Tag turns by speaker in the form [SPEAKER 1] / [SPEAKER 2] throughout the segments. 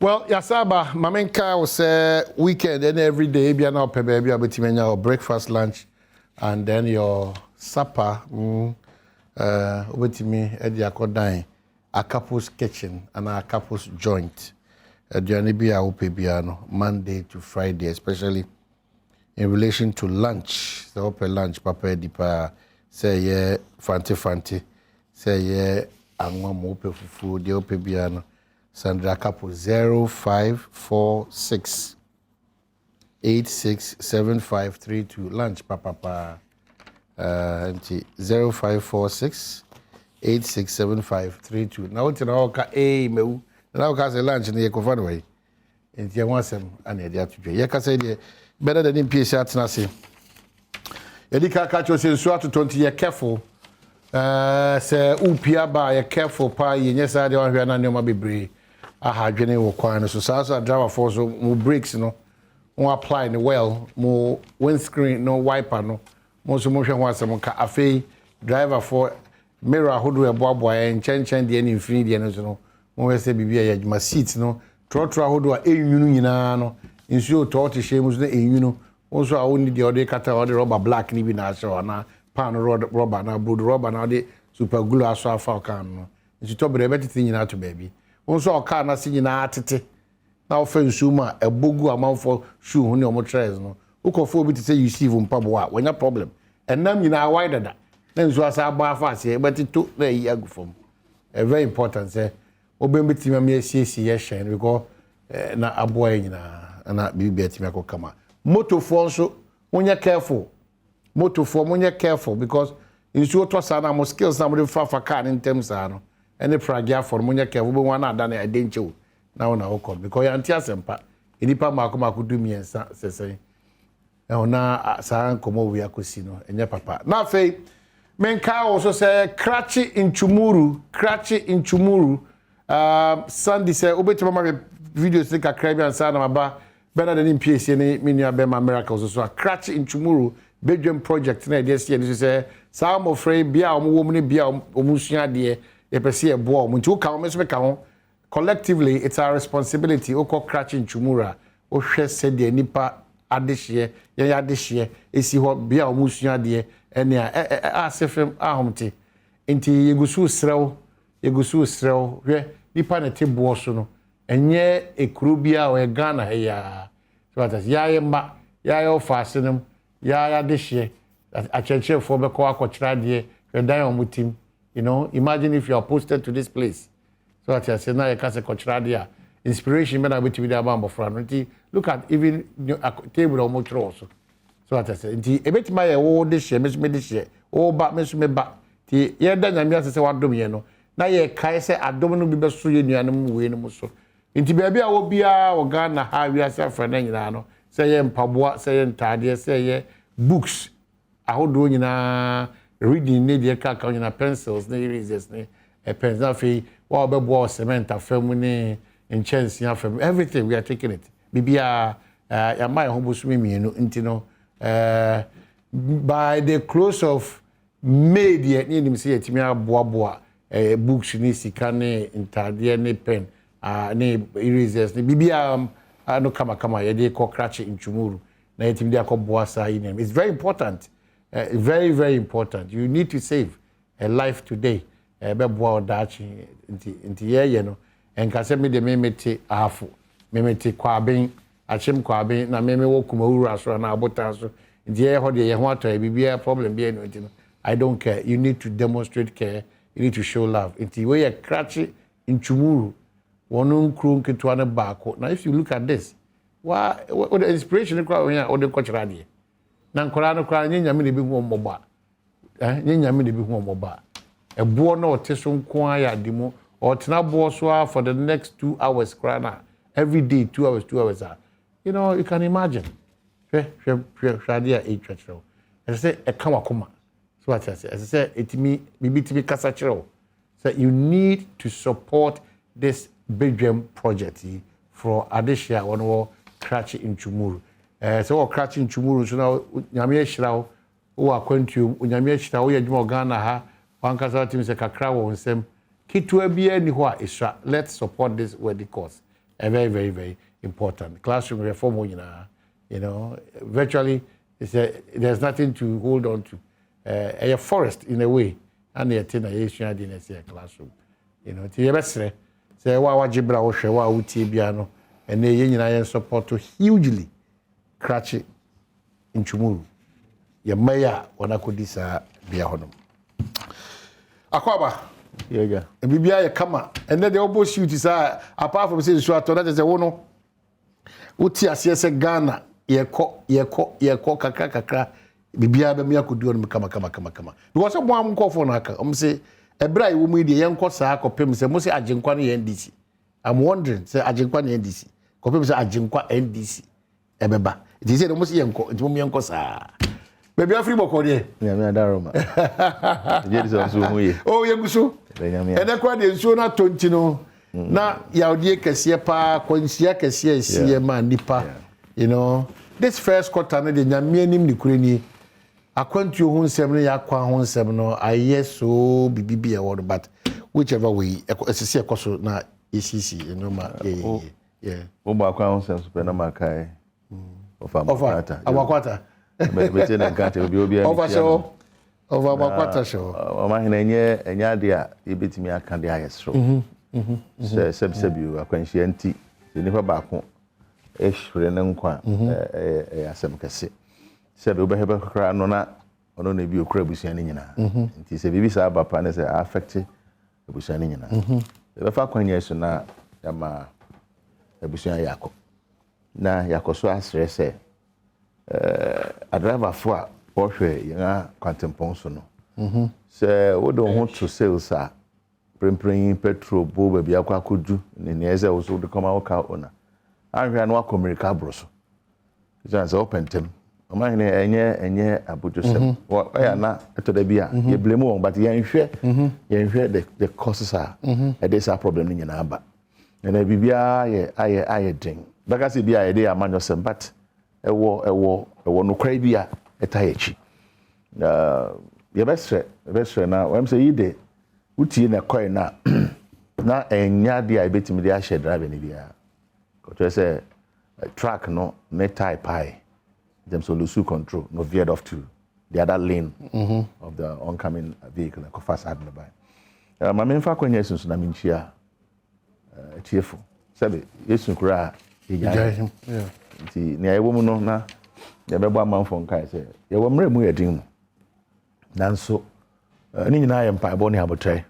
[SPEAKER 1] Well, Yasaba, Mamenka was weekend and every day, be an open baby, your breakfast, lunch, and then your supper. With me at the Akodine, a couple's kitchen and a couple's joint. Monday to Friday, especially in relation to lunch. The open lunch, Papa Dipa, say, yeah, Fanti, say, yeah, and one more food, the open piano. Sandra Couple 0546 867532 lunch papa 0546 867532 now it's now ka me now ka say lunch na yekofan way enti yansem ana dia tudwe ye ka say de better than MPC atena say yedi ka ka cho say so atoto nti ye careful say upia ba ye careful pa ye nyesa de wan hwe na nyoma bebre aha dwene wo kwan so so driver for so mo brakes no mo apply the well mo windscreen no wiper no mo so mo hwe ho asem ka afei driver for mirror hodo e boaboa chen de ni mfini de no so no mo we se bibia ya djuma seat no trotro hodo a enwunu nyina no nsuo to te hye mu so na enwunu mo so a woni de ode kata ode rubber black ni bi na so na pan rubber na board rubber na ode super glue aso afa kan no nti to bre betiti nyina to baby onso oka na si nyina atete na ofensu ma ebogu amanfo shoe hu ne omo tres no ukofo obi tete receive mpabo a wanya problem enam nyina wide dada na nso asa agba afa ase betito na yi agufom very important say obembeti ma esiesi ye hyen because na aboa nyina na bibi atimi akokama motofo nso wonya careful motofo wonya careful because nso to sa na mo skills na mo fa car in terms ano any pragia for munya kevu be wana ada na adenche na wona okọ because ya ntia sempa enipa makoma du miensa sese na sa nkomo wi akosi no enye papa na fei menka also say krachi inchumuru Sunday say obetima ma videos like Caribbean sa na maba better than in PSC ni minua be ma miracles so krachi inchumuru Badwam project na dey say sa mo frey bia omo ni bia omusua de Epesi ebo mo nti uka o meso ka ho collectively it's our responsibility oko crashing chumura o hwe se de nipa adehye ye adehye esi ho bia o musua de ene asefem ahomte nti yegusu srew hwe nipa na tebo so no enye ekuru bia o Ghana ya so that ya mba ya ofasenem ya adehye acheche fo be ko akochira de hwe dan o mutim. You know, imagine if you are posted to this place. So that I say now you can say cultural inspiration men are with the abambo front. Look at even a table or much also. So that I say, a bit my old this year, Miss Medicare, oh, but Miss Meba, the year done, and yes, what do you know? Now ye kai say Adom no be best so you animal way no so. Inti baby I will be our Ghana how we are suffering, you know. Say Pabua, say Tadia, say books. I hold doing na reading need the car na pencils na erasers na pens na fe wa obebo cement afam ni chance afam everything we are taking it bibia ya my hobusu mienu nti no by the close of May the ni say etimi aboaboa books ni sika ni ntade ni pen ni erasers ni bibia no kama ya dey call crash inchumuru na etimi dey akoboa sa inem. It's very important. Very, very important. You need to save a life today. Beboa odachi inti ye no. Enka se me de memete afu. Memete Kwabena, achem Kwabena na meme wo kuma uru aso na abota so. Inti ye ho de ye ho ato bibia problem bi eno inti no. I don't care. You need to demonstrate care. You need to show love. Inti we ye krachi inchumuru. Wonu nkru nketua na baako. Now if you look at this, what the inspiration kwa when ya ode kochira de. Na nkora no kra nyanyame ne bi hu ommoba nyanyame ne bi hu ommoba ebo na oteso nko aya dimo otena bo so for the next 2 hours kra na every day 2 hours you know you can imagine shadia e twetro say e kan wakoma so what I say etimi bibitimi kasa kire so you need to support this Badwam project for Adeshia one wo crash in Chumuru. So crashing chumuru so now nyame ehira wo akwantu nyame ehira wo yadwuma Ghana ha wankasa timi se kakra wo nsem kitwa bia ni ho a esra let's support this wedding cause very, very, very important. Classroom reform, virtually, there's nothing to hold on to. A forest, in a way, and the thing I didn't say a classroom. The best say, what Jibra or Shewa, Utibiano, and the Union support to hugely cratch it in Chumuru. Your mayor, when I could desire, be a honor. Akwaba.
[SPEAKER 2] Yeah.
[SPEAKER 1] And Bibia come and then the opposite shoot is apart from saying so that is a one. Uti asiese Ghana yeko kakra Bibia be me could do on kama. Because someone call for naka. Say ebra iwu mu de yenko saa kopem say mo say agenkwa na NDC. I'm wondering say agenkwa na NDC. Kopem say agenkwa NDC ebeba. It is say mo say yenko, it mo yenko saa. Baby afri boko de.
[SPEAKER 2] Me adaroma. Je dis so mu ye.
[SPEAKER 1] Oh yeguso. And then kwa de nsuo na tonti no na yaudie kese pa kwansia kese esie ma nipa this first quarter na de nyame anim ni kurani akwantu ho nsem no yakwa ho nsem no aye so bibibi e word but whichever way esese ekoso na ECC ma yeah
[SPEAKER 2] wo ba akwa ho nsem so na makai
[SPEAKER 1] Ofori-Atta awakwata
[SPEAKER 2] be te na kante obi
[SPEAKER 1] over awakwata show
[SPEAKER 2] Omanhene enye ade a ebetimi aka de ayesro sebi akwanhia nti nipa baako ehwere ne nkwa asem kese sebi obehebe kra no na ono na bi okra busuan ne nyina nti se bibi sa bapa ne se affect busuan ne nyina be fa kwanya so na yama busuan yakọ na yakoso asre se driver fo a ohwe yana kwantempon so no se wodo ho to sales a prempren petrol bo ba bia kwa kodu ne eze wo so de koma wo ka ona ahwe no akomerika broso just open tem Omanhene enye abujosem wo ya na etoda bia ye blame won but ye nhwe the causes are this problem ni nyina aba na bibia aye den bakase bia ye dey amanyosem but ewo no krai bia etayechi ye besre na wem say yide utie na coin na enya dia ebetimi dia share driver ni bia ko to say track no ne type high them so lose control no veered off to the other lane of the oncoming vehicle and fast had no by my main fa kwanya sunsu na minchia tiefo sabe yesu kura yeah nti ne ayewo mu no na ya bebo amanfo nkai say ye wo mre mu yedin mu nanso ni nyina ye mpa bo ne abotre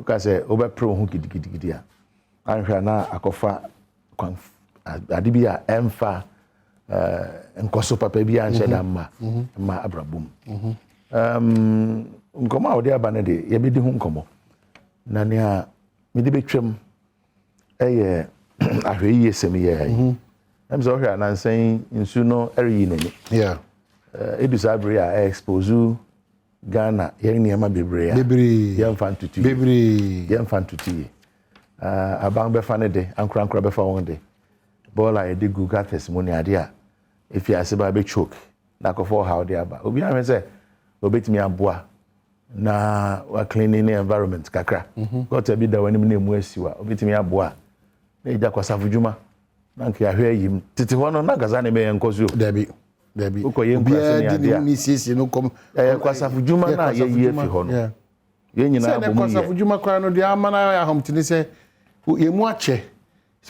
[SPEAKER 2] ka say obepre ho gidigidi a anhwa na akofa adibia emfa nkoso papa bia nche da ma abrabum nkomo a odi aba ne de ye bedi hu nkomo na ne a me de betwem eye ahwe yi sem ye emzo hwa na nsen nsu no eri nani
[SPEAKER 1] yeah
[SPEAKER 2] edusabri a expose Ghana ye niam bebre ye mfantutu abang be fa ne de ankra be fa won de bola e de Google testimony ade a if you ase ba be choke na kofo how de aba obi ahwe se obetimi aboa na wa cleaning environment kakra got to be da wani na emu asiwa obetimi aboa na ija kwasafudwuma na nke ahwe yim tete ho no na gaza na me enkoso
[SPEAKER 1] Debi
[SPEAKER 2] ukoye nkwase ni ade a
[SPEAKER 1] ni sisi no kom
[SPEAKER 2] kwasafudwuma na ye fi ho no ye nyina
[SPEAKER 1] abomu ye kwasafudwuma kwa no de amana ya homtini se yemu ache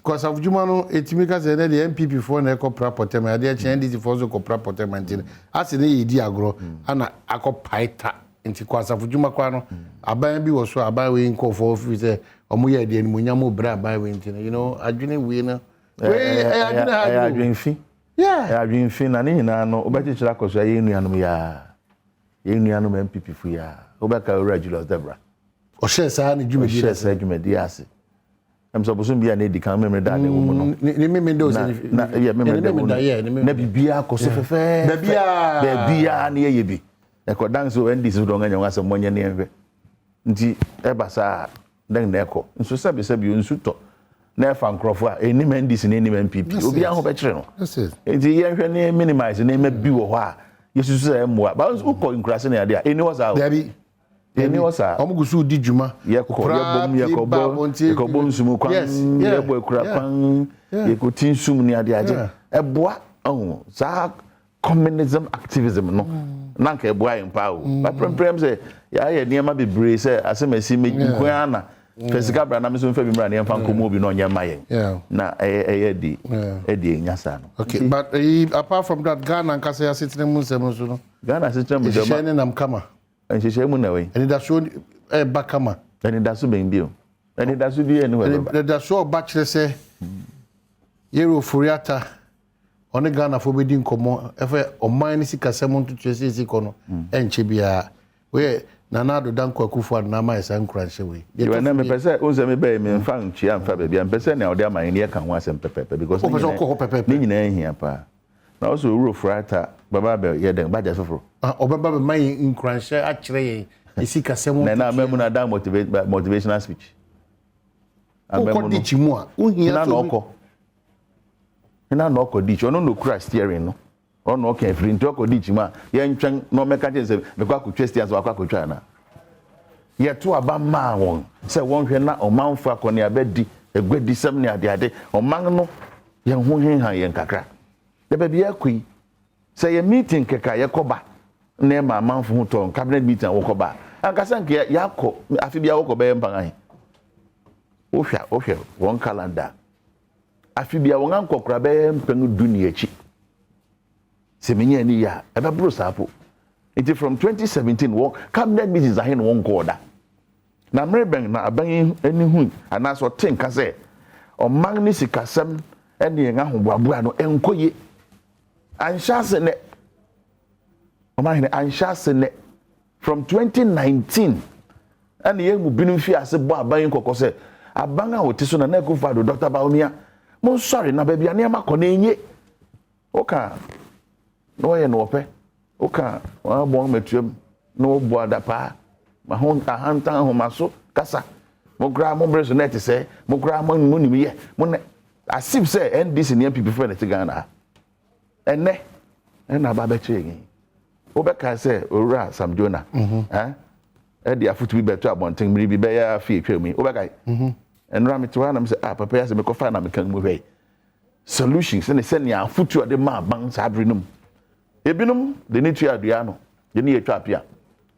[SPEAKER 1] kwasafudwuma no etimika se na de MPP fo na ekopra potem ade a chen ndisi fo so kopra potem antin ase ne yedi agro ana akopaita nti kwasafudwuma kwa no aban bi wo so aban we nkofo ofi se omo ye de animunyam obra aban we ntin adwene we no we adwene ha
[SPEAKER 2] adwenfi yeah adwenfi na ne nyina no obechichira koso ye nuanom ye MPP fu ya obeka regular Debra
[SPEAKER 1] o shesa na
[SPEAKER 2] dwumedi ase emso boso bia na edikan memre da ne wo mu no
[SPEAKER 1] ni memre do
[SPEAKER 2] na ye memre da na bibia koso fefe bibia na ye bi eko dance o ndis do nganya wase monye ne enwe nti ebasa den na eko nso sabi nsu to na efa nkrofo a eni ndis na eni MPP obi aho be kire no nti ye hwe ne minimize na me bi wo ho a yesusu se emwa ba uko nkrase na ade a eni was out Eni osa.
[SPEAKER 1] Omugusu di djuma.
[SPEAKER 2] Yekobom sumu kwan. Yebo ekura kwan. Yekotin sum ni ade aje. Eboa sa communism activism no. Nanka eboa yempa o. But prem say ya ye niema bebre say asemasi mekwan na. Fesika bra na me so mfa bi mra ne mfa nkomo bi no nyema yen. Na edi nyasa no.
[SPEAKER 1] Okay, but apart from that Ghana nkasa ya sitting mu nsem so no.
[SPEAKER 2] Ghana sitting mu
[SPEAKER 1] jama. Shene nam kama.
[SPEAKER 2] Nhihye mu na we.
[SPEAKER 1] Eni da so ba kama.
[SPEAKER 2] Eni da so ben bio. Eni da so bi eni we.
[SPEAKER 1] Eni da so ba kire se yero Ofori-Atta one Ghana fo be di nkomo efe Omanhene sikasem ntutu esi kono enche bia we Nana Adom Akufo-Addo na ma esa nkranhye we.
[SPEAKER 2] You na me pese o se me be me mfa nchia mfa be bia pese na ode amane ne ka ho asem pepepe because ni nyina ehia pa. Na o so Ofori-Atta baba be ye den baja sofro.
[SPEAKER 1] Obaba be man nkranhye a kire ye esikasem
[SPEAKER 2] na memu na da motivational speech.
[SPEAKER 1] Amemu di chimu a ohia
[SPEAKER 2] so na no ko di ono no kura steering no. Ono okay free nti ko di chima ye ntwen no meka je me kwa kutwa steers wa kwa kutwa na ye to aba ma won se won hwe na omanfo akoni abedi egwedi sem ne ade oman no ye ho henhan ye nkakra de ba bia kui se ye meeting keka ye koba na ma manfo ho to cabinet meeting wo koba ankasa nke ya ko afi bia wo koba ye mpan ahe wo hwa won calendar afi bia won ankokra be mpan duni echi semenya ni ya ebe bro sapo it from 2017 wo cabinet meetings ahe no won ko da na mreben na aban ani hu ana so tenka se o magni sikasem ene en ahoboaboa no enkoye anshase ne Omanhene anshase ne from 2019 ene ye mu binu fi ase bo aban kokko se aban a otiso na Akufo-Addo Dr. Baumia mo sorry na ba bia ne makọ na enye oka no ye no pe oka wa bo metuam no bo adapa ma ho ahanta ho maso kasa mo gra mo breso net se mo gra mo nim ye mo ne asip se NDC ne MPP for the Ghana enne na ba be chege o be ka se owura Sam Jona e dia futu bi beto abonten miri bi be ya fi etwami o be kai enra metwa na me se papa ya se me ko fa na me kan mo hwei solutions ne se ne afutu ade ma ban sabri num ebinum de ne tu adua no de ne etwa apia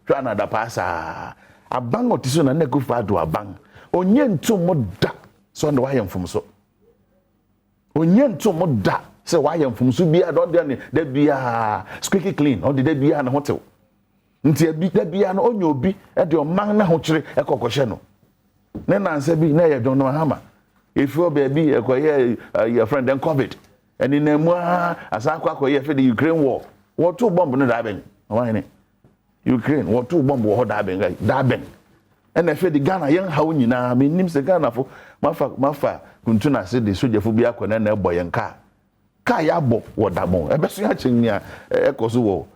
[SPEAKER 2] twa na da pasa aban otiso na Akufo-Addo aban onye ntum moda so ndo wayem fumso onye ntum moda se wayem fumso bia don de da bia squeaky clean on de bia na hotel nti abi da bia no onye obi e de oman na ho kire e kokoshe no ne nanse bi na ye don no hama if you baby ekoye your friend then COVID and in nemu asakwa akoye fe the Ukraine war what two bomb no da ben Omanhene Ukraine what two bomb wo da ben da ben and fe the Ghana yen hawo nyina me nim se Ghana fo mafa kuntuna se de sojafo bi akona na ebo yen ka ya bo wo da bon e be so ya chinya ekoso wo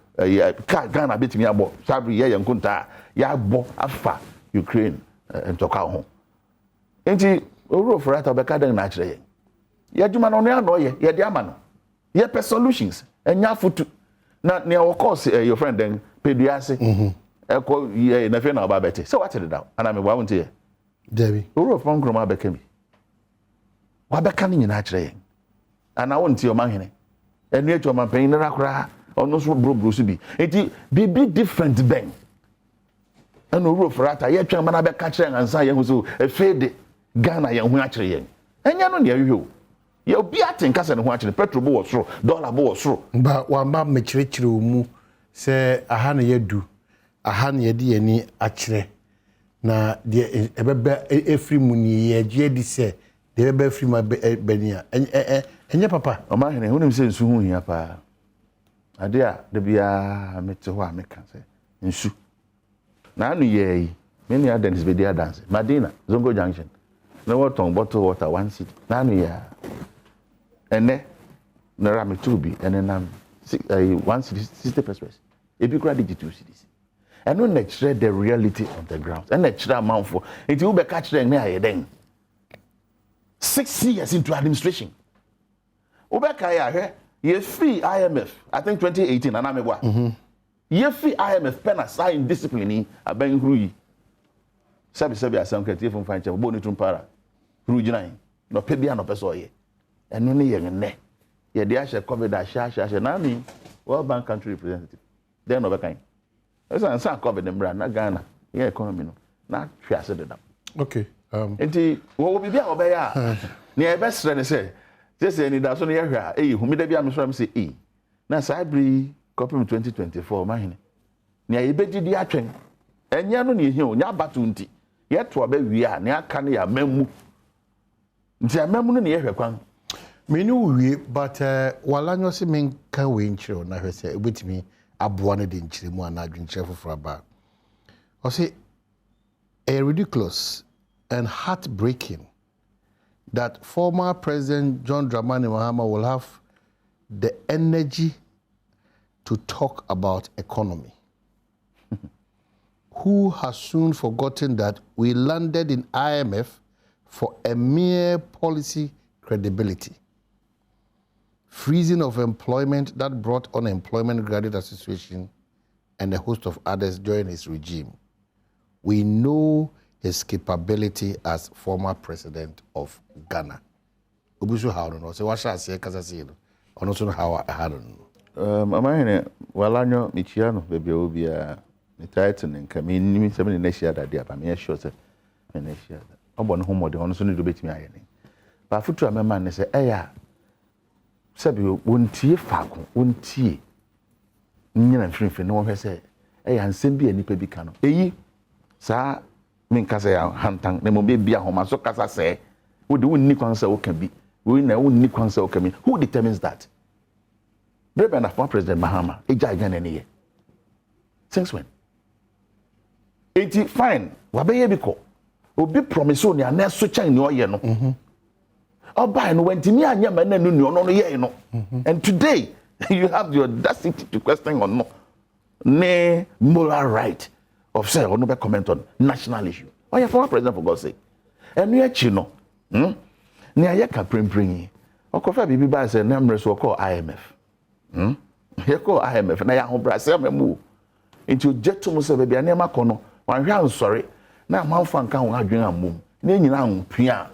[SPEAKER 2] ka Ghana betimi abo sabri ye nkunta ya bo afa Ukraine entoka ho enti Ofori-Atta be ka den na kire ye ye djuma no no ye de ama no ye pe solutions enya futu na ne o course your friend den peduase eko ye na fe na ba beti so what did that ana me wa wonte ye
[SPEAKER 1] Debbie
[SPEAKER 2] Ofori nkroma be ka mi wa be ka ni nyina kire ye ana wonte Omanhene enu etu Omanpanyin na kura ono so bro so bi enti be different ben ana Ofori-Atta ye twa mana be ka kire ansa ye hu so efede Ghana ye hu akire ye enya no ne ahwe ye obi atenka se ne ho akire petrol bo wo soro dollar bo wo soro
[SPEAKER 1] ba wa ma mekirikire omu se aha na yedu aha na yedi yani akire na de ebebe efri mu ni ye gye di se de ebebe efri ma benia enye papa
[SPEAKER 2] Omanhene hunim se nsu hu hia pa ade a de bia mete ho a meka se nsu na anu ye many adens be dia dance Madina Zongo Junction na water bottle water 1 city na anu ya ene na ramitubi ene nam 1 city 60 pesos ebi kura digital cities eno na kire the reality on the ground ene kire amanfo enti wo be ka kire ne ayeden 6 years into administration wo be ka ya hwe ye free IMF I think 2018 ana mebwa Yefi IMF pen assign discipline aben huru sabi asam kreative from fanche bo ni tumpara huru ginan no pe bia no peso ye eno ne ye ne ye de ahye covid ahye na ni World Bank country representative then no be kan esa san covid mbra na Ghana ye economy no na hwase de dam
[SPEAKER 1] okay
[SPEAKER 2] enti wo bibia obeya ne e be sre ne se just ni da so ne ye hwa humi da bia me so am se na sabri Copy 2024 mahine ne ayebedi di atwen enya no ne ehia o nya batu nti ye to ba wi a ne aka ne ya mamu nti amamu no ne ye hwekwan
[SPEAKER 1] me no wi but walanyo se men kan we nchiro na hwese obetimi aboa ne de nchiremu ana adwenchire foforo ba o say ridiculous and heartbreaking that former President John Dramani Mahama will have the energy to talk about economy. Who has soon forgotten that we landed in IMF for a mere policy credibility. Freezing of employment that brought unemployment graduate association and a host of others during his regime. We know his capability as former president of Ghana. Obusu how no say what shall I say kasa say no. Ono so how I had no.
[SPEAKER 2] Omanhene walanyo michiano bebe obia ni title nka me nimi se me na share that dia ba me sure say me na share that obo no homode ono so ne do betimi aye ni ba futu amema ne se eya sabi wontie faako wontie nyina mfimfini no hwe se eya nsem bi anipa bi ka no eyi saa me nka se ya hantan ne mo be bia homa so kasa se wo de wonni kwan se wo ka bi wo na wonni kwan se wo ka mi who determines that? Brother former President Mahama, since when? 80 fine. Wabeye biko. Obi promise on ya na switch in your year no. Oba no went me anya man no ye no. And today you have the audacity to question or no. Ne moral right of say or no be comment on national issue. Oh yeah, former president for God's sake. And we achi no. Ne ayeka prempren. Okofa bibi ba say na mre so call IMF. Yeko IMF na ya ho brase amemu nti jeto mo se be bia na ma kono wan hwa nsori na manfa nka ho adwen amom na nyina ho pia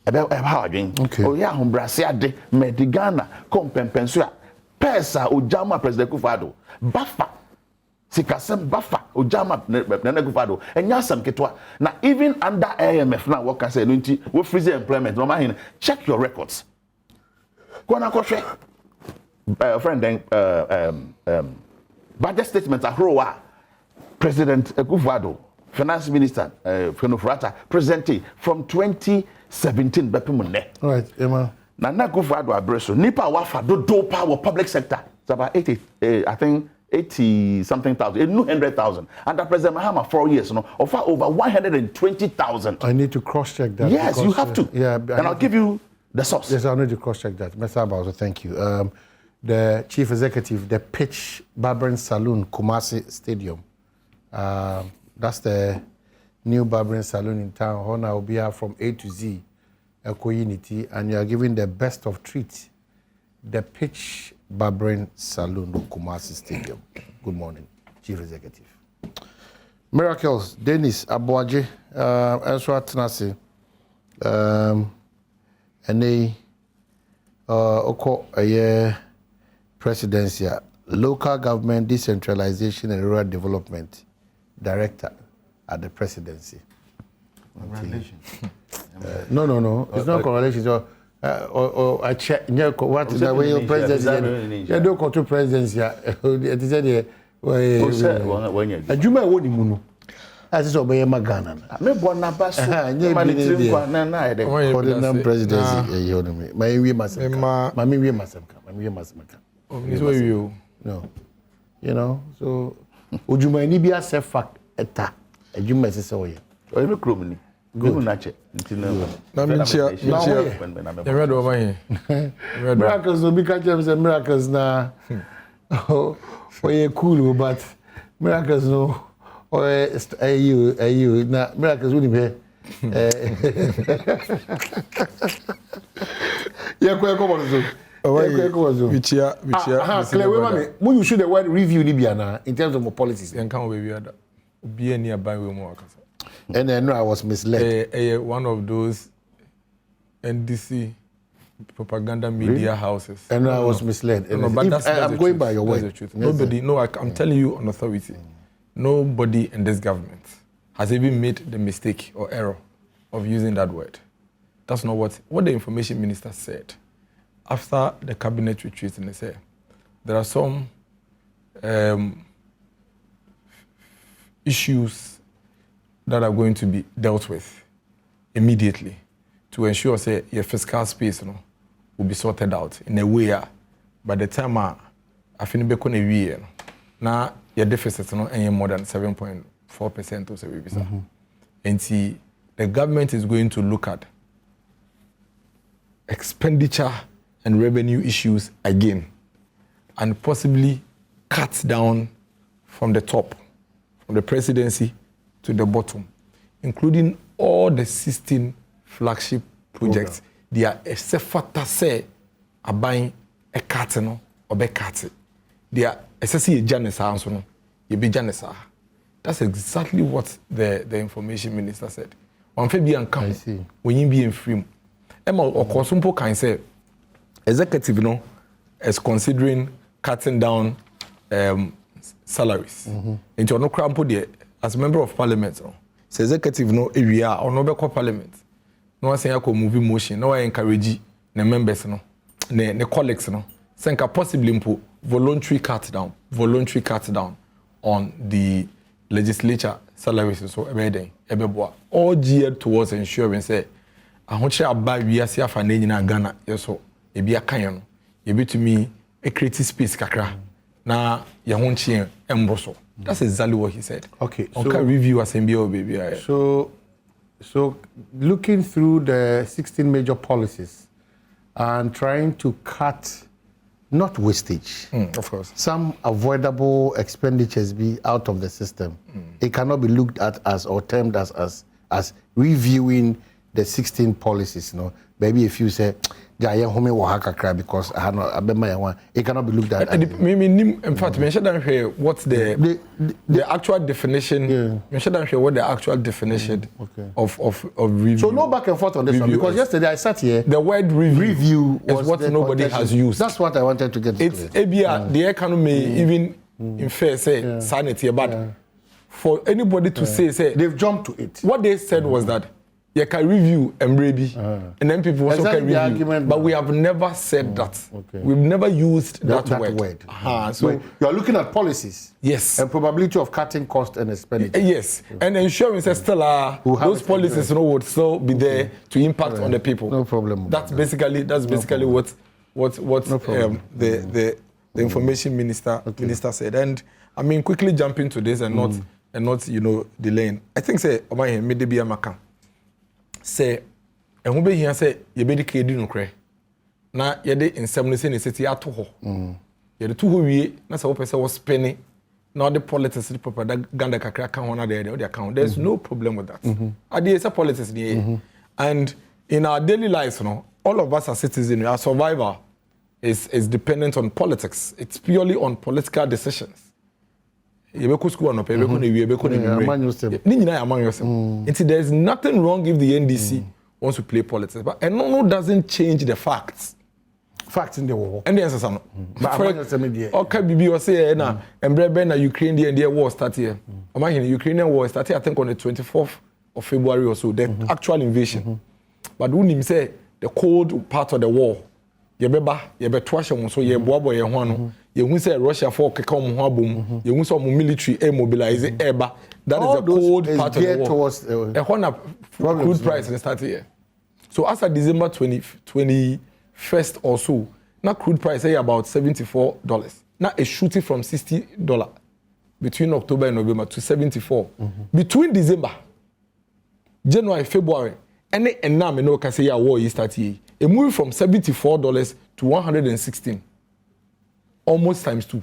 [SPEAKER 2] ebe ha adwen o ya ho brase ade medigana Mpensenpensemu pesa ojama president Akufo-Addo bafa sikasem bafa ojama na Akufo-Addo enya sam ketwa na even under IMF na what can say no nti we freeze employment no ma check your records kwana ko hwe friend budget statement ahrowa President Akufo-Addo Finance Minister Ofori-Atta presented from 2017 bepimunne
[SPEAKER 1] right Emma
[SPEAKER 2] na Akufo-Addo abreso nipa wafa do power public sector it's about 80 I think 80 something thousand 100,000 under President Mahama 4 years no offer over 120,000.
[SPEAKER 1] I need to cross check that.
[SPEAKER 2] Yes,
[SPEAKER 1] because,
[SPEAKER 2] you have to.
[SPEAKER 1] Yeah,
[SPEAKER 2] and I'll give you the source.
[SPEAKER 1] Yes, I need to cross check that. Mr. Abazo, thank you. The chief executive, the Pitch Barbering Saloon, Kumasi Stadium. That's the new barbering saloon in town. Hona will be here from A to Z, Unity, and you are giving the best of treats. The Pitch Barbering Saloon, Kumasi Stadium. Good morning, chief executive. Miracles, Dennis Aboaje, Elswa Tenase, and Oko Aye Presidency, Local Government Decentralization and Rural Development Director at the Presidency.
[SPEAKER 3] Congratulations.
[SPEAKER 1] No. It's not correlation. I check. What the way your presidency? You don't go to presidency. It is there. A Juma woni munu. As so be Ghana.
[SPEAKER 2] Me born na baso. Mani kwa na na ede.
[SPEAKER 1] For the non presidency, you know me. My we must. Mami we must come. Mami we must come.
[SPEAKER 3] So you.
[SPEAKER 1] No. You know. So Ujuma ni bi accept fact eta. Ejuma se so ye.
[SPEAKER 2] O me krom ni. Good nache.
[SPEAKER 3] Na me chia. You read over here.
[SPEAKER 1] Miracles no be catch them say miracles na. Oh, you cool but miracles no. Or you na miracles wouldn't be. Yeah, come on. When you should the word review in terms of policies.
[SPEAKER 3] And be any about
[SPEAKER 1] and I know I was misled.
[SPEAKER 3] One of those NDC propaganda media houses.
[SPEAKER 1] And I was misled. But I'm going by your word.
[SPEAKER 3] Nobody, I'm telling you on authority, nobody in this government has even made the mistake or error of using that word. That's not what the information minister said. After the cabinet retreat, and they said there are some issues that are going to be dealt with immediately to ensure say your fiscal space will be sorted out in a way by the time I finish becoming a year now your deficit more than 7.4% or so. And see the government is going to look at expenditure and revenue issues again and possibly cut down from the top, from the presidency to the bottom, including all the 16 flagship projects. They are except say a buying a carton or be cut. They are essentially a janisa answer. You be janisa. That's exactly what the information minister said. One be uncount when you be in free. Emma or Consumpo can say executive is considering cutting down salaries. Into no crampo there as a member of parliament. So executive area or no be parliament. No one say I could move motion. No I encourage the members the colleagues say possibly voluntary cut down on the legislature salaries so everyday all geared towards ensuring say I want to buy we are see for na Ghana so e bia kan no e be to me a creative space kakra na ya ho nche embroso. That's exactly what he said.
[SPEAKER 1] Okay,
[SPEAKER 3] so review as MBO baby.
[SPEAKER 1] So looking through the 16 major policies and trying to cut not wastage.
[SPEAKER 3] Of course.
[SPEAKER 1] Some avoidable expenditures be out of the system. It cannot be looked at as or termed as reviewing the 16 policies. Maybe if you say, because I have not, it cannot be looked at.
[SPEAKER 3] In fact, mention what's the actual definition. Mention what the actual definition of review.
[SPEAKER 1] So no back and forth on this one because yesterday I sat here.
[SPEAKER 3] The word review is what nobody has used.
[SPEAKER 1] That's what I wanted to get.
[SPEAKER 3] It's the economy even in fair say sanity, but for anybody to say
[SPEAKER 1] they've jumped to it.
[SPEAKER 3] What they said was that. You can review and maybe, and then people also can review. But we have never said that. We've never used that word.
[SPEAKER 1] So you are looking at policies.
[SPEAKER 3] Yes.
[SPEAKER 1] And probability of cutting cost and expenditure.
[SPEAKER 3] Yes. And ensuring that still those policies would still be there to impact on the people.
[SPEAKER 1] No problem.
[SPEAKER 3] That's basically what the information minister said. And I mean quickly jump into this and not delaying. I think say Omanhene maybe be a maka. Say, and who be here say you be the kid no cray. Na ye de nsem no say ne city ato ho. Ye de to ho wie na say wo pese wo spend na the politics the propaganda kakra kan ho na there the account. There's no problem with that. Ade say politics dey. And in our daily lives all of us as citizens our survival is dependent on politics. It's purely on political decisions. There's nothing wrong if the NDC wants to play politics, but no doesn't change the facts.
[SPEAKER 1] Facts in the war.
[SPEAKER 3] And the answer is no. Okay, Bibi was saying na na Ukraine war started here. Imagine Ukrainian war started I think on the 24th of February or so, the actual invasion. But when him say the cold part of the war, you betwashe so ye boabo ye ho no. You say Russia for come home, you say military mobilize eba. That all is the cold part of the war.
[SPEAKER 1] Towards
[SPEAKER 3] crude price and start here. So as of December 21st or so, now crude price is about $74. Now it's shooting from $60 between October and November to $74. Between December, January, February, and now me know can say war is start here. It moved from $74 to $116. Almost times 2.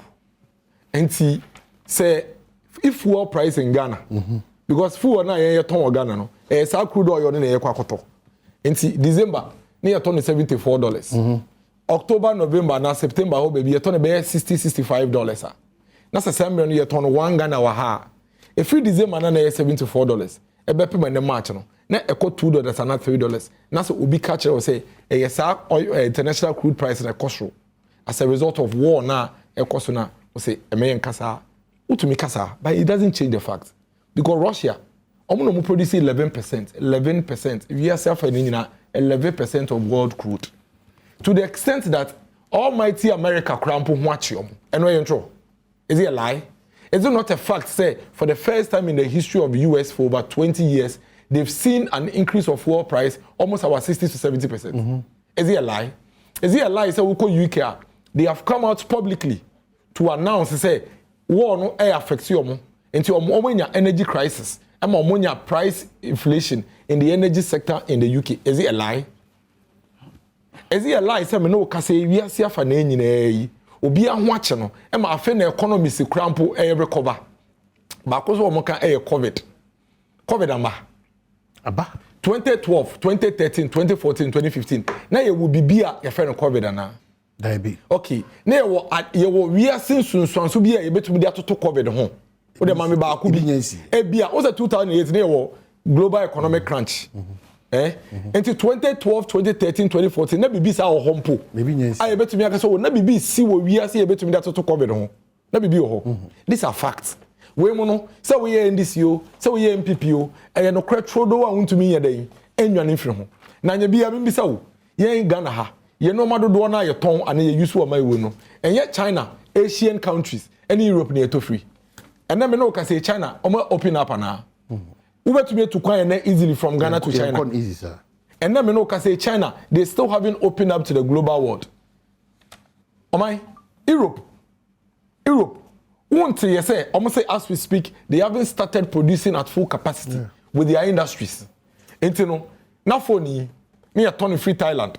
[SPEAKER 3] And see, say, if fuel price in Ghana, because fuel na ye ton Ghana no, sa crude oil na ye kwakoto. And see, December, na ye ton $74. October, November, now September, oh baby, you turn a bear $60-65. That's a same million you turn 1 Ghana waha. If you December, na $74. A beppy man the march no. Na echo $2 and not $3. Now so ubi catcher will say a international crude price in a cost. As a result of war now, a cost na will say a million kasa. Utumi kasa, but it doesn't change the fact. Because Russia, omo produce 11%. If you are suffering 11% of world crude. To the extent that almighty America crampo huachium. And no intro. Is it a lie? Is it not a fact, say, for the first time in the history of the US for over 20 years, they've seen an increase of fuel price almost about 60 to 70%. Is it a lie? Is it a lie? Say, we call UK. They have come out publicly to announce, say, war no air affects you into a energy crisis and ammonia price inflation in the energy sector in the UK. Is it a lie? Is it a lie? Say, me no kase we are see afa na nyina obi ahwache no e ma afa na economy se crampo e recover. Ba ko so o mo kan e COVID amba 2012, 2013, 2014, 2015. Na ye wo bibia ye fe no COVID ana.
[SPEAKER 1] Daibi.
[SPEAKER 3] Okay. Na ye wo we are sin sunsunso bia ye betumi dia toto COVID ho. O de ma me ba ku bi. E bia o se 2008 na ye wo global economic crunch. Into 2012, 2013, 2014, na bibi sa o hompo.
[SPEAKER 1] Maybe yes.
[SPEAKER 3] I bet me aka so na bibi si wo wi ase e betumi da toto COVID ho. Na bibi o ho. These are facts. We mo no, say we here NDCO, say we here MPPO, e no kretro do wa untumi ye den. Enwane mfiri ho. Na nya bia me bisa wo. Ye Ghana ha. Ye no madodo na ye ton ane ye use wo mai we no. Enye China, Asian countries, any Europe na to free. And then me no ka say China, o open up ana. Ubetumi to kwan easily from Ghana to China.
[SPEAKER 1] Easy, sir.
[SPEAKER 3] And then me know can say China, they still haven't opened up to the global world. Europe. Won't you say, almost say as we speak, they haven't started producing at full capacity with their industries. And you know, now for me a ton free Thailand.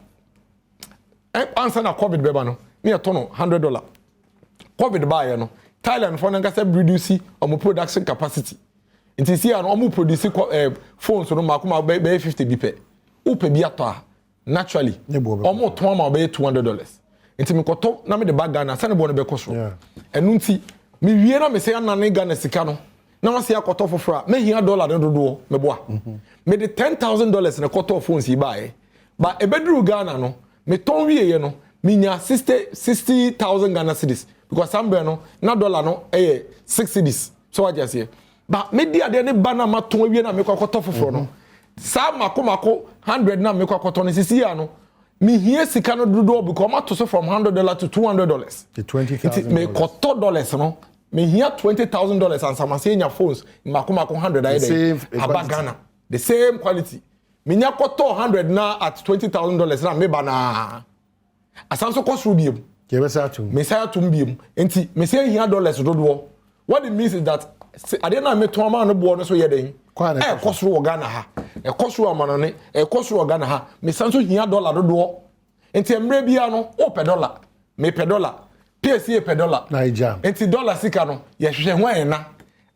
[SPEAKER 3] Answer na COVID beba no, me a ton $100. COVID buy no. Thailand for nanga say reduce on production capacity. Nti si an omu produce phones no makoma be 50 bipe. Upe bi ato naturally. Omu to ma be $200. Nti me koto na me de bag Ghana sane bo no be koso. Enu nti me wie na me se anane Ghana sika no. Na ma se akoto foforo me hia dollar no dodo me boa. Me de $10,000 na koto phones yi bae. Ba ebedru Ghana no me ton wie ye no me nya 60,000 Ghana cedis because sambe no na dollar no 6 cedis. So what just here. But media de ne bana maton wie na me kwakoto foforo no sa mako 100 na me kwakoto no sisi ya no me hie sika no dodo because ma to so from $100 to $200
[SPEAKER 1] the $20,000
[SPEAKER 3] me koto dollars no me hie $20,000 and some say nya phones mako 100 ayi dey abagana the same quality me nya koto 100 na at $20,000 na me bana asanso cost rubium
[SPEAKER 1] ke be sa tum
[SPEAKER 3] me say atum bium enti me say hie dollars dodo what it means is that I didn't know to man no bo no so ye den. E kosoro Ghana ha. E kosoro amanone, e kosoro Ghana ha. Me sanso hia dollar dodo. Enti emre bia no, o pe dollar. Me pe dollar. PSA pe dollar.
[SPEAKER 1] Naija.
[SPEAKER 3] Enti dollar sika no, ye hwehwe ho ena.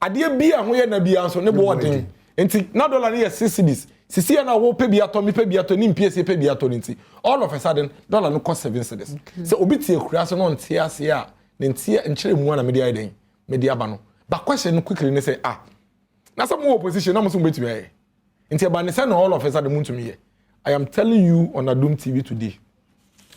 [SPEAKER 3] Ade bia ho ye na bia so ne bo den. Enti na dollar ne ye 6 cedis. Sisi na wo pe bia to me pe bia to ni PSA pe bia to nti. All of a sudden dollar no cost 7 cedis. So obi tie kura so no ntie ase a, ne ntie enkyere mu na me dia den. Me dia ba no. But question quickly, they say, now some more opposition, I'm going to be until by the all of us at the moon to me. I am telling you on Adom TV today.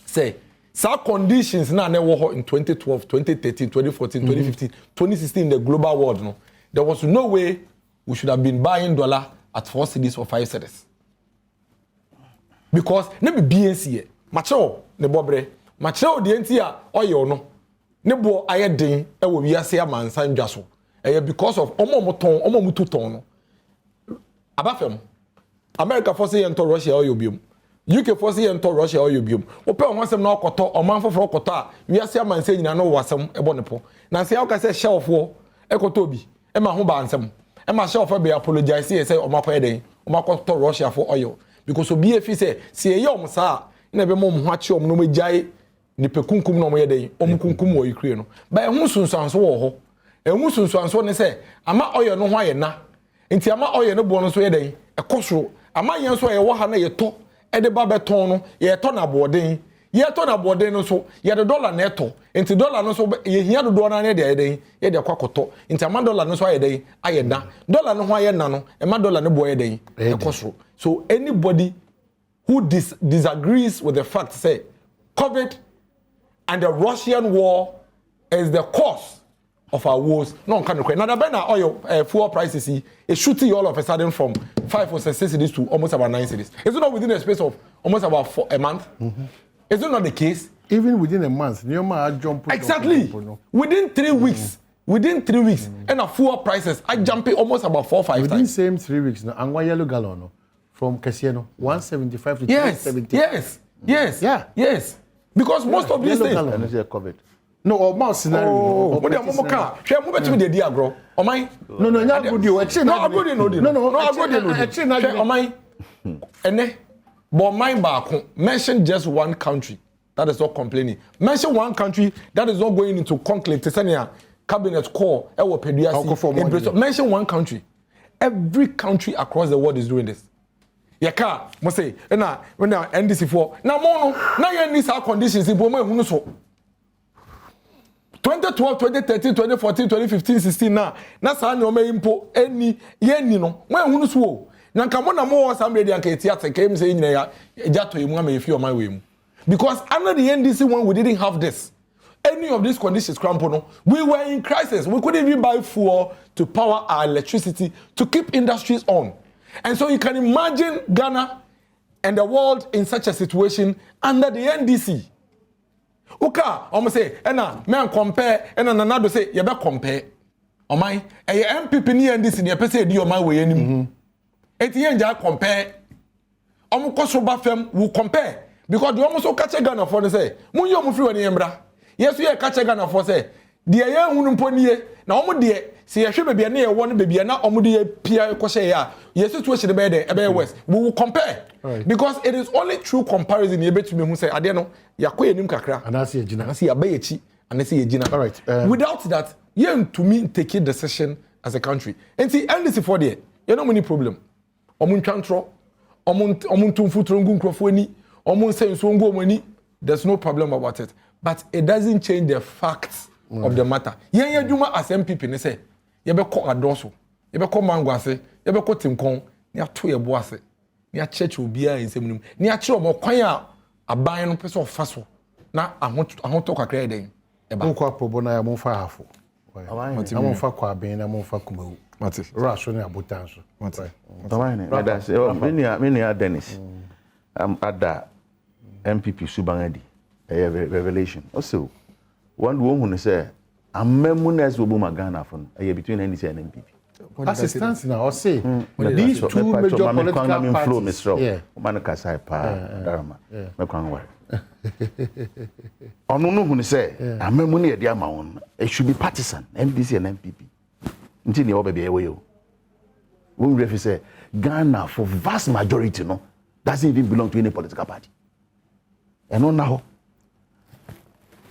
[SPEAKER 3] Say, some conditions now never in 2012, 2013, 2014, 2015, 2016 in the global world. No, there was no way we should have been buying dollar at 4 cedis or 5 cedis. Because never BNC, macho, ne bobre, macho, the NTA, or you know, nebo ayedin, e wo wiase amansan dwaso. Because of omo mutu ton no abafem America force ento Russia oil biom UK force ento Russia oil biom ope ohwasem na okoto omanfofo okoto a wiase amansan nyina no wasem ebonepo na se aka se shelf wo ekoto bi e ma ho ba ansem e ma shelf be apologize say omakoye den omakoto Russia for oil because obi efi se ye om sa na be mo ho achi om no magyae ni pekunkum no mo ye den omkunkum wo Ukraine no ba e hu sunsanso wo ho emu sunsuanso ne se ama oyo no ho aye na nti ama oyo no bo no so ye den ekosoro ama yen so ye wo ha na ye to e de ba beton no ye to na boden ye to na bode no so ye the dollar na eto enti dollar no so ye hia do dollar na de den ye de kwakoto enti ama dollar no so aye den aye da dollar no ho aye na no e ma dollar no boye den e kosoro. So anybody who disagrees with the fact say COVID and the Russian war is the cause of our wars. No, can now the Bena oil fuel prices is shooting all of a sudden from 5 or 6 cities to almost about 9 cities. Is it not within a space of almost about a month? Is it not the case?
[SPEAKER 1] Even within a month, jump.
[SPEAKER 3] Exactly. Within 3 weeks. Within 3 weeks, and the fuel prices I jumping almost about 4 or 5 times.
[SPEAKER 1] Within same 3 weeks, now angwa yellow gallon from Kasiano 175 to 270.
[SPEAKER 3] Yes. Because most of these things.
[SPEAKER 2] COVID.
[SPEAKER 1] No, or more scenario.
[SPEAKER 3] Oh, but I'm okay. Share move to the dia grow. Oh my.
[SPEAKER 1] No, not good. You actually
[SPEAKER 3] no, I go there no. No, I go there no.
[SPEAKER 1] Actually,
[SPEAKER 3] oh my. Ene, but my back mention just one country that is not complaining. Mention one country that is not going into conclave. Tesania cabinet call. Mention one country. Every country across the world is doing this. Yaka, must say, na when na NDC for na mono na ye need our conditions in Boma hunu so. 2012, 2013, 2014, 2015, 16 na sa na o me impo eni ye ni no. When hunu so. Na nka mo na mo some radio anka theater kem say nyina ya ejato emu ama efi o my way mu. Because under the NDC one we didn't have this. Any of these conditions crampo no. We were in crisis. We couldn't even buy fuel to power our electricity to keep industries on. And so you can imagine Ghana and the world in such a situation under the NDC. Uka, almost say, ena, me compare, ena nanado say, you better compare. O my, e MPP ni NDC ni pese di o my way anim. Eti yenja compare. Omo koso ba fam will compare because the almost catch Ghana for the say, mun yo mu free wani embra. Yes, we catch Ghana for say, the ye hunu mponie na omo de see ye hwe bebia na ye won bebia na omo de pia kwose ya ye situation be there ebe west we will compare because it is only through comparison ye betumi hu say ade no yakoye nim kakra
[SPEAKER 1] anase yegina
[SPEAKER 3] anase yabayechi anase yegina.
[SPEAKER 1] All right.
[SPEAKER 3] Without that ye to me take a decision as a country and see NDC for there you no many problem omo ntwantro omo ntumfu trongu nkrofo ani omo nsenso ngo omani there's no problem about it but it doesn't change the facts of the matter. Yen adwuma as MPP ne say ye be ko adoso ye be ko mango ase ye be ko tinkon ne ato ye bo ase ne a church obi a ensem ne a kire omo kwan a aban no pese ofaso na ahoto kakra e den e ba
[SPEAKER 1] ko apobo na ya mo fa hafo mo fa Kwabena mo fa kumawu mate raso ne abotanso mate
[SPEAKER 2] Omanhene that's many Dennis ada MPP subangadi a revelation also one woman say amemmunes will be Ghana from between NDC and MPP.
[SPEAKER 1] Assistance now, or say these two major political parties.
[SPEAKER 2] Yeah. Manukasai pa Darama. Mekwanwa. Onu who say amemmune e dia ma won. It should be partisan, NDC and MPP. Nti ne oba be ewe. When we say Ghana for vast majority no doesn't even belong to any political party. And on now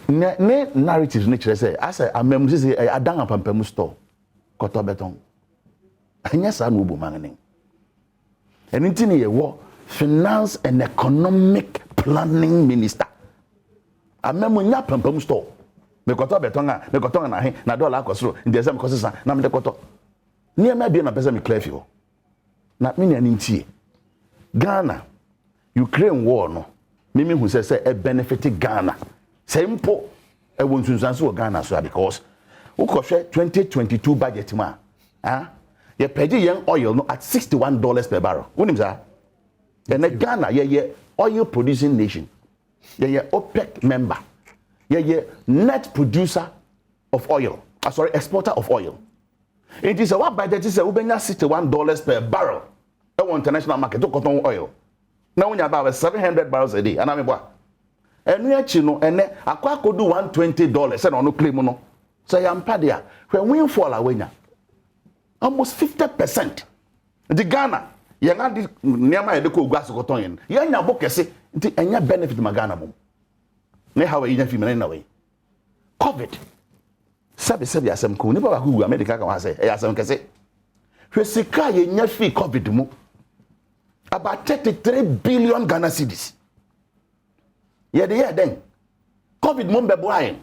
[SPEAKER 2] ne narratives ne kire say asa amem say adan apampam store koto beton anya sa no obo mangene enti ne ye wo finance and economic planning minister amem nya apampam store me koto beton na he na dollar akosoro ndi ese me kosesa na me koto ne ma bia na pesa me clear fi ho na me ne ntie Ghana Ukraine war no mimi hu say e benefit Ghana Simple, I want to answer Ghana so because ukoshe 2022 budget ma, you pay young oil no at $61 per barrel. Unim sa? And Ghana ye oil producing nation, ye OPEC member, ye net producer of oil. Sorry, exporter of oil. It is a what budget is a ubenya $61 per barrel. On international market to cotton oil. Now when you about 700 barrels a day, and I'm what. Enu echi no ene akwa kodu $120 say no claim no say yampa dia when we fall awenya almost 50%. The Ghana ye na di niam ye de ko ogua sokoton yen ye nya bokese nti enya benefit ma Ghana mum ne hawa nya fi mena na we COVID sabi asem ko ni baba ku America kan say e asem kese hwe sika ye nya fi COVID mu about 33 billion Ghana cedis. Ye de ye den. COVID mo mbebo ayen.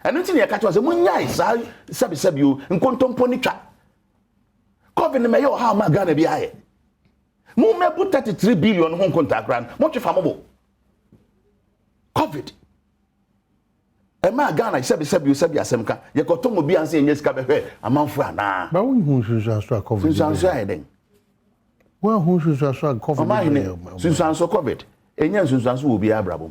[SPEAKER 2] Eno ti ne ka to say mo nyai sa sabi o nkontompo ni twa. COVID me yo ha ma Ghana bi aye. Mo mebu 33 billion ho nkonta gran. Mo twe fa mo. COVID. Ema Ghana sabi asemka. Ye ko to mo bi anse enye sika behwe amanfo ana.
[SPEAKER 1] Ba wo hu sunsun so COVID.
[SPEAKER 2] Sunsun so aye den.
[SPEAKER 1] Wo hu sunsun so COVID.
[SPEAKER 2] Omanhene sunsun so COVID. Enye sunsun so obi abrabo.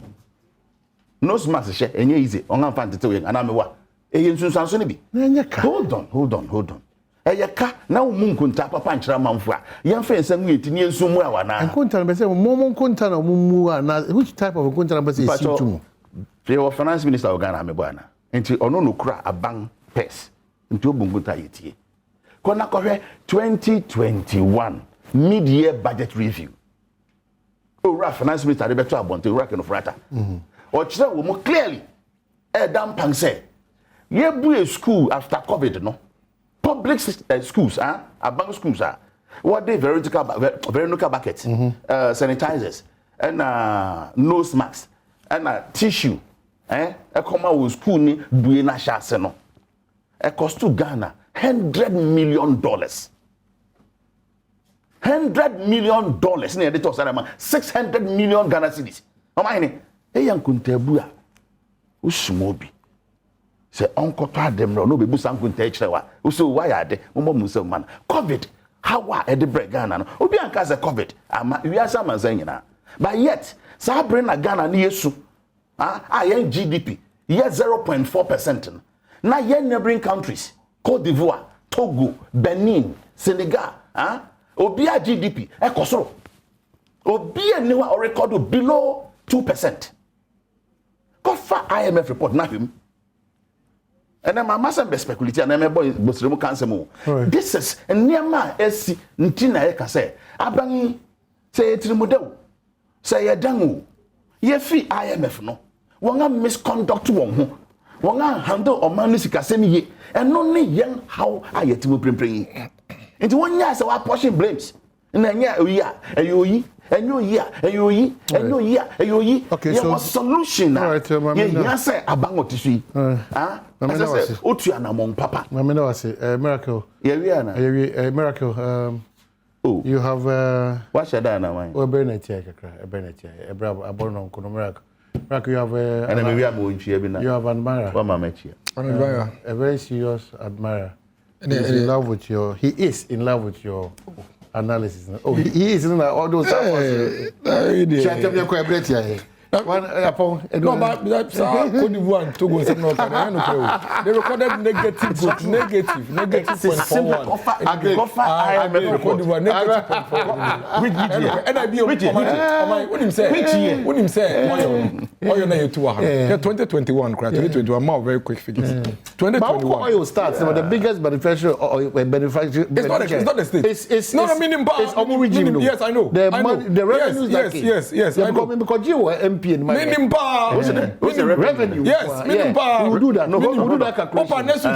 [SPEAKER 2] No smash she enye easy. Onga fa ntete we ana mewa. Eye sunsun so ne bi.
[SPEAKER 1] Na enye ka.
[SPEAKER 2] Hold on. Eye ka na wo mu nkunta papa nkyira manfo a. Ye fa ensam yeti ne ensu mu awa na.
[SPEAKER 1] Nkunta be say mo nkunta na mo mu na which type of nkunta na be say esi tu.
[SPEAKER 2] The finance minister of Ghana me boana. Enti ono no kura aban pes. Enti obunguta yetie. Kona kohwe 2021 mid-year budget review. Ora finance minister de beto abonte ora ke no frata. O kire wo mo clearly Adom panse. Ye bu a school after COVID no. Public schools aban schools what they vertical buckets, sanitizers and nose masks and tissue e come out with school ni buye na shase no e cost to Ghana $100 million. $100 million na e dey talk say 600 million Ghana cedis. Omanhene e yankuntabu a usumobi se onkoto Adom no be busa nkunta e kirewa uso why ade mo musa man COVID how e dey break Ghana no obi anka say COVID ama wiasa manzan nyina but yet sa bring na Ghana na yesu yen GDP ye 0.4%. Now yen neighboring countries, Cote d'Ivoire, Togo, Benin, Senegal, Obia GDP, ekosoro. Obia niwa or record below 2%. Go for IMF report na him. And then my master be speculate and my boy Bosremu cancer mo. This is niema esi ntina e ka say abangi say etrimodel say yedangu ye fi IMF no. Wanga misconduct won ho wanga handle oman sikasemi ye eno ne yen how ayetimu prempren nti wonya se wa portion blames na nya oyi okay so solution na ye say abangotisu say otu anamon papa
[SPEAKER 1] mama na wase miracle
[SPEAKER 2] ye wi ana
[SPEAKER 1] miracle you have
[SPEAKER 2] what should I na man
[SPEAKER 1] o benetia kakra benetia abono nkono miracle. You have
[SPEAKER 2] you have
[SPEAKER 1] admirer. A very serious admirer. He is in love with your analysis. Oh, he is in all those one upon
[SPEAKER 3] no, but that's Cote d'Ivoire and Togo and no, they recorded negative 0.41. Cote d'Ivoire negative 0.41. Which year? And I be what him say? Which year? What him say? Oh, you know 2021. 2021. More very quick figures. 2021.
[SPEAKER 1] Oil starts. The biggest beneficiary beneficiary.
[SPEAKER 3] It's not the state.
[SPEAKER 1] It's
[SPEAKER 3] not a minimum.
[SPEAKER 1] It's origin.
[SPEAKER 3] Yes, I know.
[SPEAKER 1] The revenues.
[SPEAKER 3] Yes.
[SPEAKER 1] Because you were MP in my
[SPEAKER 3] what's
[SPEAKER 1] the revenue?
[SPEAKER 3] Yes, minimum.
[SPEAKER 1] We'll do that. No, we'll do that calculation.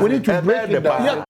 [SPEAKER 3] We
[SPEAKER 1] We need to break it down.